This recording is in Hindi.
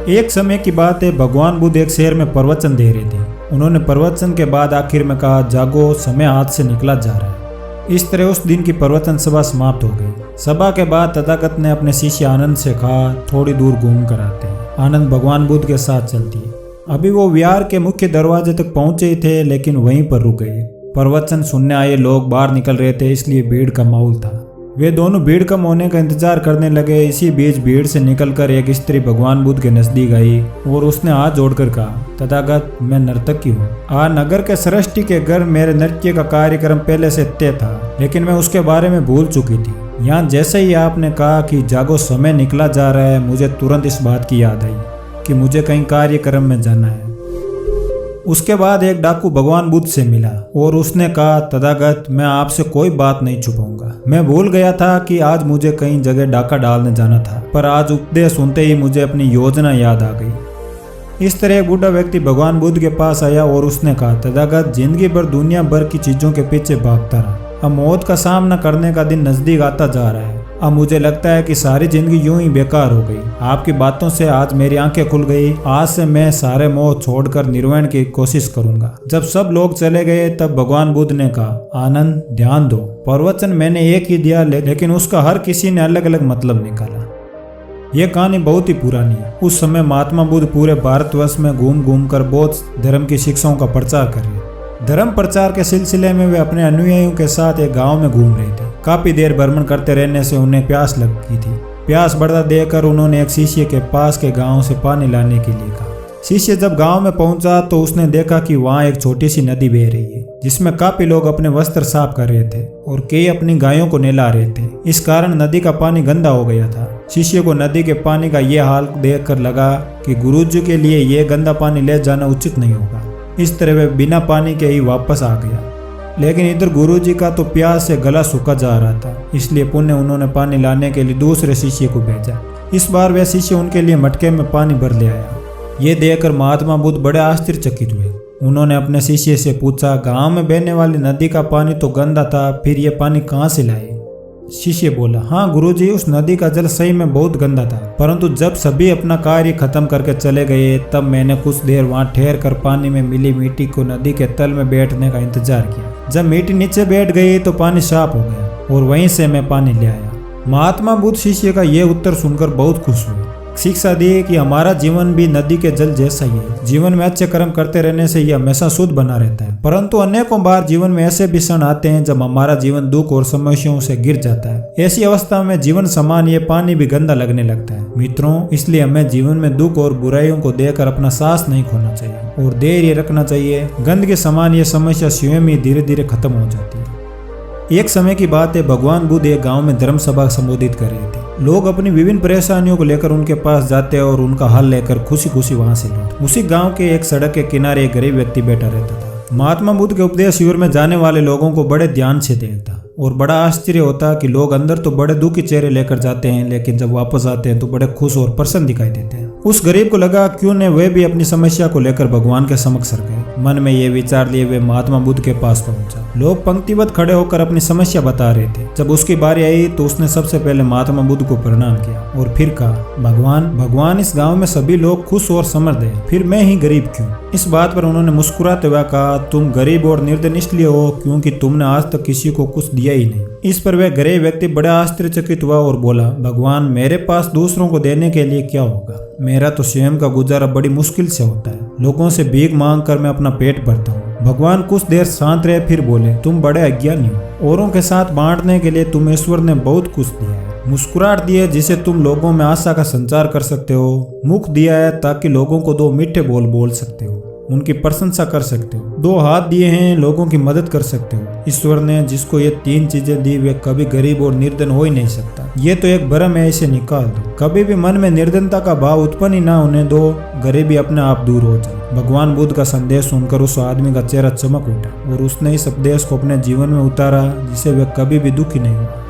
एक समय की बात है, भगवान बुद्ध एक शहर में प्रवचन दे रहे थे। उन्होंने प्रवचन के बाद आखिर में कहा, जागो, समय हाथ से निकला जा रहा है। इस तरह उस दिन की प्रवचन सभा समाप्त हो गई। सभा के बाद तथागत ने अपने शिष्य आनंद से कहा, थोड़ी दूर घूम कर आते हैं। आनंद भगवान बुद्ध के साथ चलती है। अभी वो विहार के मुख्य दरवाजे तक पहुंचे ही थे, लेकिन वहीं पर रुक गए। प्रवचन सुनने आए लोग बाहर निकल रहे थे, इसलिए भीड़ का माहौल था। वे दोनों भीड़ कम होने का इंतजार करने लगे। इसी बीच भीड़ से निकलकर एक स्त्री भगवान बुद्ध के नजदीक आई और उसने हाथ जोड़कर कहा, तथागत, मैं नर्तकी हूँ। नगर के सृष्टि के घर मेरे नृत्य का कार्यक्रम पहले से तय था, लेकिन मैं उसके बारे में भूल चुकी थी। यहाँ जैसे ही आपने कहा कि जागो, समय निकला जा रहा है, मुझे तुरंत इस बात की याद आई कि मुझे कहीं कार्यक्रम में जाना है। उसके बाद एक डाकू भगवान बुद्ध से मिला और उसने कहा, तथागत, मैं आपसे कोई बात नहीं छुपाऊंगा। मैं भूल गया था कि आज मुझे कहीं जगह डाका डालने जाना था, पर आज उपदेश सुनते ही मुझे अपनी योजना याद आ गई। इस तरह एक बूढ़ा व्यक्ति भगवान बुद्ध के पास आया और उसने कहा, तथागत, जिंदगी भर दुनिया भर की चीजों के पीछे भागता रहा। अब मौत का सामना करने का दिन नजदीक आता जा रहा है। अब मुझे लगता है कि सारी जिंदगी यूं ही बेकार हो गई। आपकी बातों से आज मेरी आंखें खुल गई। आज से मैं सारे मोह छोड़कर निर्वाण की कोशिश करूंगा। जब सब लोग चले गए तब भगवान बुद्ध ने कहा, आनंद, ध्यान दो। प्रवचन मैंने एक ही दिया, लेकिन उसका हर किसी ने अलग अलग मतलब निकाला। यह कहानी बहुत ही पुरानी है। उस समय महात्मा बुद्ध पूरे भारतवर्ष में घूम घूम कर बौद्ध धर्म की शिक्षाओं का प्रचार कर रहे थे। धर्म प्रचार के सिलसिले में वे अपने अनुयायियों के साथ एक गांव में घूम रहे थे। काफी देर भ्रमण करते रहने से उन्हें प्यास लग गई थी। प्यास बढ़ता देखकर उन्होंने एक शिष्य के पास के गांव से पानी लाने के लिए कहा। शिष्य जब गांव में पहुंचा तो उसने देखा कि वहां एक छोटी सी नदी बह रही है, जिसमें काफी लोग अपने वस्त्र साफ कर रहे थे और कई अपनी गायों को नहला रहे थे। इस कारण नदी का पानी गंदा हो गया था। शिष्य को नदी के पानी का यह हाल देखकर लगा कि गुरुजी के लिए यह गंदा पानी ले जाना उचित नहीं होगा। इस तरह वे बिना पानी के ही वापस आ गया। लेकिन इधर गुरुजी का तो प्यास से गला सूखा जा रहा था, इसलिए पुण्य उन्होंने पानी लाने के लिए दूसरे शिष्य को भेजा। इस बार वह शिष्य उनके लिए मटके में पानी भर ले आया। ये देखकर महात्मा बुद्ध बड़े आश्चर्यचकित हुए। उन्होंने अपने शिष्य से पूछा, गांव में बहने वाली नदी का पानी तो गंदा था, फिर ये पानी कहाँ से लाए? शिष्य बोला, हाँ गुरुजी, उस नदी का जल सही में बहुत गंदा था, परंतु जब सभी अपना कार्य खत्म करके चले गए तब मैंने कुछ देर वहां ठहर कर पानी में मिली मिट्टी को नदी के तल में बैठने का इंतजार किया। जब मिट्टी नीचे बैठ गई तो पानी साफ हो गया और वहीं से मैं पानी ले आया। महात्मा बुद्ध शिष्य का यह उत्तर सुनकर बहुत खुश हुए। शिक्षा दी कि हमारा जीवन भी नदी के जल जैसा ही है। जीवन में अच्छे कर्म करते रहने से यह हमेशा शुद्ध बना रहता है, परंतु अनेकों बार जीवन में ऐसे भी क्षण आते हैं जब हमारा जीवन दुख और समस्याओं से गिर जाता है। ऐसी अवस्था में जीवन समान ये पानी भी गंदा लगने लगता है। मित्रों, इसलिए हमें जीवन में दुख और बुराइयों को देखकर अपना सांस नहीं खोना चाहिए और धैर्य रखना चाहिए। गंद के समान ये समस्या स्वयं ही धीरे धीरे खत्म हो जाती है। एक समय की बात है, भगवान बुद्ध एक गांव में धर्म सभा संबोधित कर रहे थे। लोग अपनी विभिन्न परेशानियों को लेकर उनके पास जाते और उनका हल लेकर खुशी खुशी वहां से लौटते। उसी गांव के एक सड़क के किनारे एक गरीब व्यक्ति बैठा रहता था। महात्मा बुद्ध के उपदेश शिविर में जाने वाले लोगों को बड़े ध्यान से देखता और बड़ा आश्चर्य होता कि लोग अंदर तो बड़े दुखी चेहरे लेकर जाते हैं, लेकिन जब वापस आते हैं तो बड़े खुश और प्रसन्न दिखाई देते हैं। उस गरीब को लगा क्यों न वे भी अपनी समस्या को लेकर भगवान के समक्ष रख गए। मन में ये विचार लिए वे महात्मा बुद्ध के पास पहुंचा। लोग पंक्तिबद्ध खड़े होकर अपनी समस्या बता रहे थे। जब उसकी बारी आई तो उसने सबसे पहले महात्मा बुद्ध को प्रणाम किया और फिर कहा, भगवान, इस गांव में सभी लोग खुश और समृद्ध हैं, फिर मैं ही गरीब क्यों? इस बात पर उन्होंने मुस्कुराते हुए कहा, तुम गरीब और निर्धन इसलिए हो क्योंकि तुमने आज तक किसी को कुछ दिया ही नहीं। इस पर वह गरीब व्यक्ति बड़ा आश्चर्यचकित हुआ और बोला, भगवान, मेरे पास दूसरों को देने के लिए क्या होगा? मेरा तो स्वयं का गुजारा बड़ी मुश्किल से होता है। लोगों से भीख मांग कर मैं अपना पेट भरता हूँ। भगवान कुछ देर शांत रहे, फिर बोले, तुम बड़े अज्ञानी हो। औरों के साथ बांटने के लिए तुम ईश्वर ने बहुत कुछ दिया है। मुस्कुराहट दी है जिसे तुम लोगों में आशा का संचार कर सकते हो। मुख दिया है ताकि लोगों को दो मीठे बोल बोल सकते हो, उनकी प्रशंसा कर सकते हो। दो हाथ दिए हैं, लोगों की मदद कर सकते हो। ईश्वर ने जिसको ये तीन चीजें दी वे कभी गरीब और निर्धन हो ही नहीं सकता। ये तो एक भ्रम है, इसे निकाल दो। कभी भी मन में निर्धनता का भाव उत्पन्न ही ना होने दो, गरीबी अपने आप दूर हो जाए। भगवान बुद्ध का संदेश सुनकर उस आदमी का चेहरा चमक उठा और उसने इस उपदेश को अपने जीवन में उतारा, जिसे वह कभी भी दुखी नहीं हुआ।